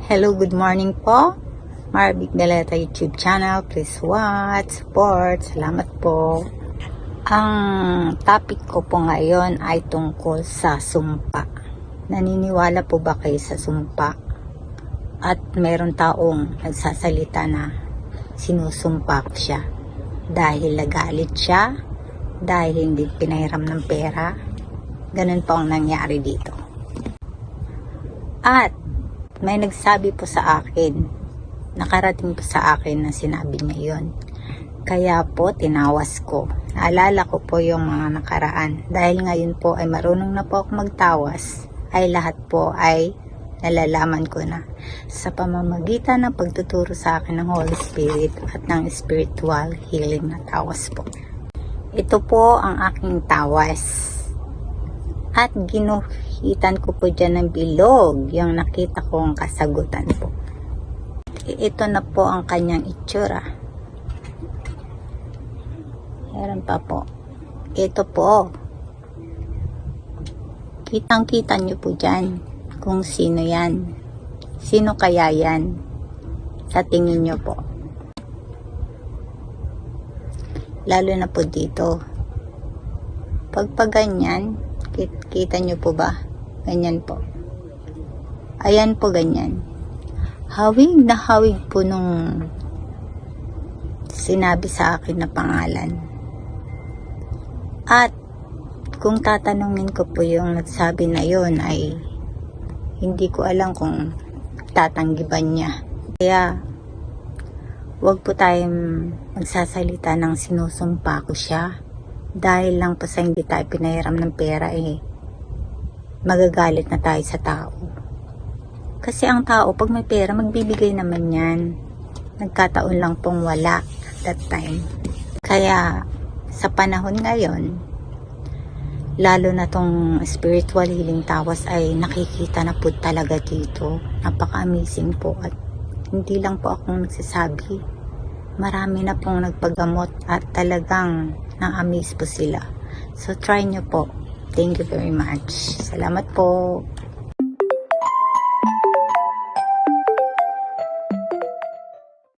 Hello, good morning po. Marvic Deleta YouTube channel. Please watch, support. Salamat po. Ang topic ko po ngayon ay tungkol sa sumpa. Naniniwala po ba kayo sa sumpa? At meron taong nagsasalita na sinusumpa siya dahil nagalit siya, dahil hindi pinahiram ng pera. Ganun po ang nangyari dito. At may nagsabi po sa akin, nakarating po sa akin na sinabi niya yun. Kaya po tinawas ko. Naalala ko po yung mga nakaraan. Dahil ngayon po ay marunong na po ako magtawas, ay lahat po ay nalalaman ko na sa pamamagitan ng pagtuturo sa akin ng Holy Spirit at ng spiritual healing na tawas po. Ito po ang aking tawas. At ginuhitan ko po dyan ng bilog yung nakita kong kasagutan po. Ito na po ang kanyang itsura. Meron pa po. Ito po. Kitang-kita nyo po dyan kung sino yan. Sino kaya yan? Sa tingin nyo po. Lalo na po dito. Pagpaganyan, kita nyo po ba? Ganyan po. Ayan po ganyan. Hawig na hawig po nung sinabi sa akin na pangalan. At kung tatanungin ko po yung nagsabi na yon ay hindi ko alam kung tatanggiban niya. Kaya wag po tayong magsasalita ng sinusumpa ko siya. Dahil lang po sa hindi tayo pinahiram ng pera magagalit na tayo sa tao. Kasi ang tao pag may pera magbibigay naman yan. Nagkataon lang pong wala at that time. Kaya sa panahon ngayon, lalo na tong spiritual healing tawas ay nakikita na po talaga dito. Napaka-amazing po at hindi lang po akong nagsasabi. Marami na pong nagpagamot at talagang na-amaze po sila. So try nyo po. Thank you very much. Salamat po.